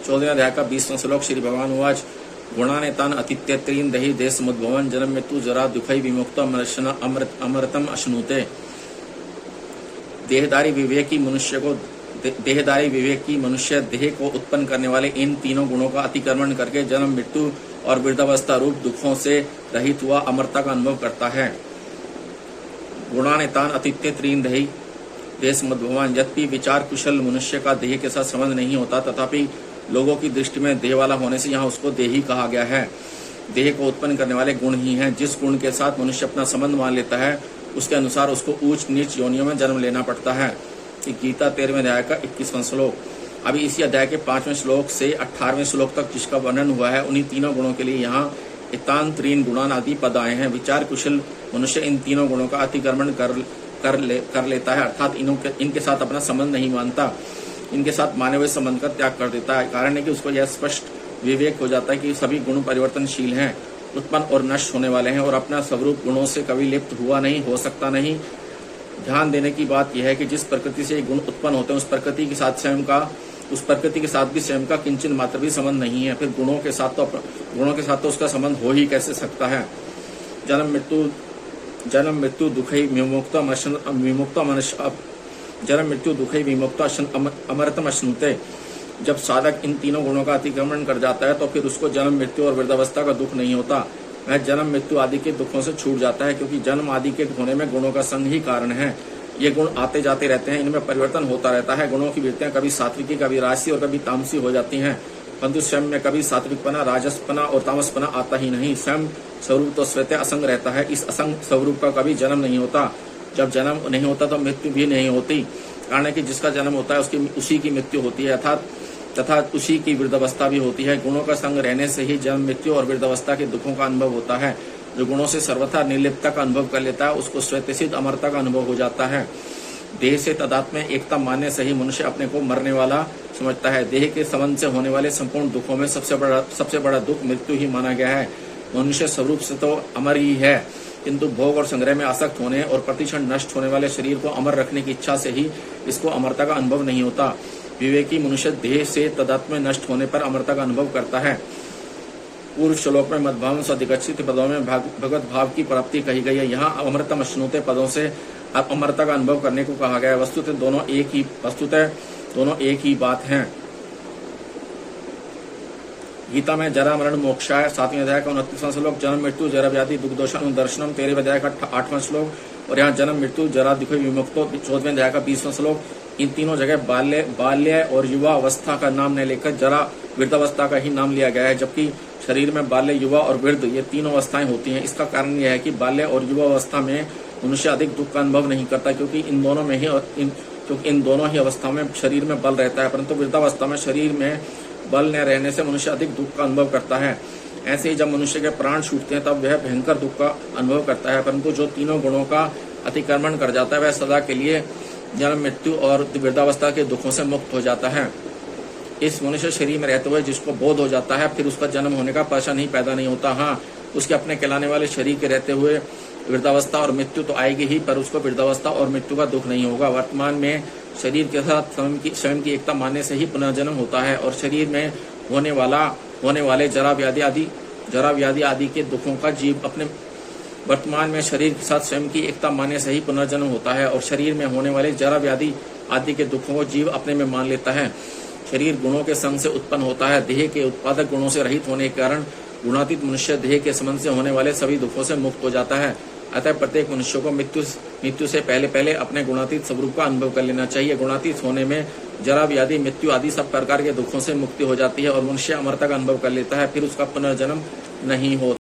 14वें अध्याय का 20वां श्लोक। श्री भगवान उवाच गुणाने तान अतीत्य त्रीन दही देश मुद्भवन जन्म मृत्यु जरा दुखई विमुक्त अमृतम अश्नुते। देहधारी विवेकी मनुष्य देह को उत्पन्न करने वाले इन तीनों गुणों का अतिक्रमण करके जन्म मृत्यु और वृद्धावस्था रूप दुखों से रहित हुआ अमरता का अनुभव करता है। गुणाने तान अतीत्य त्रीन दही देश मद्भवान। यद्यपि विचार कुशल मनुष्य का देह के साथ संबंध नहीं होता, तथापि लोगों की दृष्टि में देह वाला होने से यहाँ उसको देही कहा गया है। देह को उत्पन्न करने वाले गुण ही हैं। जिस गुण के साथ मनुष्य अपना संबंध मान लेता है उसके अनुसार उसको ऊंच नीच योनियों में जन्म लेना पड़ता है। गीता 13वें अध्याय का 21वां श्लोक। अभी इसी अध्याय के 5वें श्लोक से 18वें श्लोक तक जिसका वर्णन हुआ है, उन्हीं तीनों गुणों के लिए यहाँ इतान त्रीन गुणान आदि पद आए हैं। विचार कुशल मनुष्य इन तीनों गुणों का अतिक्रमण कर लेता है, अर्थात इनके साथ अपना संबंध नहीं मानता, इनके साथ माने हुए संबंध का त्याग कर देता है। कारण है कि उसको यह स्पष्ट विवेक हो जाता है कि सभी गुण परिवर्तनशील हैं, उत्पन्न और नष्ट होने वाले हैं और अपना स्वरूप गुणों से कभी लिप्त हुआ नहीं, हो सकता नहीं। ध्यान देने की बात यह है कि जिस प्रकृति से गुण उत्पन्न होते हैं उस प्रकृति के साथ भी स्वयं का किंचन मात्र भी संबंध नहीं है। फिर गुणों के साथ तो उसका संबंध हो ही कैसे सकता है। जन्म मृत्यु दुखई विमुक्त अमृतम अश्नुते। जब साधक इन तीनों गुणों का अतिक्रमण कर जाता है तो फिर उसको जन्म मृत्यु और वृद्धावस्था का दुख नहीं होता, वह जन्म मृत्यु आदि के दुखों से छूट जाता है, क्योंकि जन्म आदि के होने में गुणों का संग ही कारण है। ये गुण आते जाते रहते हैं, इनमें परिवर्तन होता रहता है। गुणों की वृत्तियां कभी सात्विकी, कभी राजसी और कभी तामसी हो जाती हैं, परंतु स्वयं में कभी सात्विकपना, राजसपना और तामसपना आता ही नहीं। स्वयं स्वरूप तो स्वतः असंग रहता है। इस असंग स्वरूप का कभी जन्म नहीं होता। जब जन्म नहीं होता तो मृत्यु भी नहीं होती। कारण है कि जिसका जन्म होता है उसी की मृत्यु होती है, तथा उसी की वृद्धावस्था भी होती है। गुणों का संग रहने से ही जन्म मृत्यु और वृद्धावस्था के दुखों का अनुभव होता है। जो गुणों से सर्वथा निर्लिप्तता का अनुभव कर लेता है उसको स्वतःसिद्ध अमरता का अनुभव हो जाता है। देह से तदात्म्य एकता मानने से ही मनुष्य अपने को मरने वाला समझता है। देह के संबंध से होने वाले संपूर्ण दुखों में सबसे बड़ा दुख मृत्यु ही माना गया है। मनुष्य स्वरूप से तो अमर ही है, किंतु भोग और संग्रह में आसक्त होने और प्रतिक्षण नष्ट होने वाले शरीर को अमर रखने की इच्छा से ही इसको अमरता का अनुभव नहीं होता। विवेकी मनुष्य देह से तदात्म्य नष्ट होने पर अमरता का अनुभव करता है। पूर्व श्लोक में मद्भाव से अधिगच्छित पदों में भगवत भाव की प्राप्ति कही गई है। यहाँ अमृतम अश्नुते पदों से अमरता का अनुभव करने को कहा गया है। वस्तुतः दोनों एक ही बात है। गीता में जरा मरण मोक्षाय 7वें अध्याय का 29वां श्लोक, जन्म मृत्यु जरा व्याधि दुख दोषानुदर्शनम 13वें अध्याय का 8वां श्लोक, और यहाँ जन्म मृत्यु जरा दुख विमुक्तो 14वें अध्याय का 20वां श्लोक। इन तीनों जगह बाल्य और युवा अवस्था का नाम न लेकर जरा वृद्धावस्था का ही नाम लिया गया है, जबकि शरीर में बाल्य, युवा और वृद्ध ये तीनों अवस्थाएं होती हैं। इसका कारण यह है कि बाल्य और युवा अवस्था में मनुष्य अधिक दुख का अनुभव नहीं करता, क्योंकि इन दोनों ही अवस्थाओं में शरीर में बल रहता है, परंतु वृद्धावस्था में शरीर में बल न रहने से मनुष्य अधिक दुख का अनुभव करता है। ऐसे ही जब मनुष्य के प्राण छूटते हैं तब वह भयंकर दुख का अनुभव करता है, परंतु जो तीनों गुणों का अतिक्रमण कर जाता है वह सदा के लिए जन्म मृत्यु और वृद्धावस्था के दुखों से मुक्त हो जाता है। इस मनुष्य शरीर में रहते हुए जिसको बोध हो जाता है फिर उसका जन्म होने का पाशा नहीं पैदा नहीं होता। हाँ, उसके अपने कहलाने वाले शरीर के रहते हुए वृद्धावस्था और मृत्यु तो आएगी ही, पर उसको वृद्धावस्था और मृत्यु का दुख नहीं होगा। वर्तमान में शरीर के साथ स्वयं की एकता मानने से ही पुनर्जन्म होता है, और शरीर में होने वाले जरा व्याधि आदि के दुखों का जीव अपने वर्तमान में शरीर के साथ स्वयं की एकता मानने से ही पुनर्जन्म होता है, और शरीर में होने वाले जरा व्याधि आदि के दुखों को जीव अपने में मान लेता है। शरीर गुणों के संग से उत्पन्न होता है। देह के उत्पादक गुणों से रहित होने के कारण गुणातीत मनुष्य देह के संबंध से होने वाले सभी दुखों से मुक्त हो जाता है। अतः प्रत्येक मनुष्य को मृत्यु से पहले अपने गुणातीत स्वरूप का अनुभव कर लेना चाहिए। गुणातीत होने में जरा व्याधि, मृत्यु आदि सब प्रकार के दुखों से मुक्ति हो जाती है और मनुष्य अमरता का अनुभव कर लेता है, फिर उसका पुनर्जन्म नहीं होता।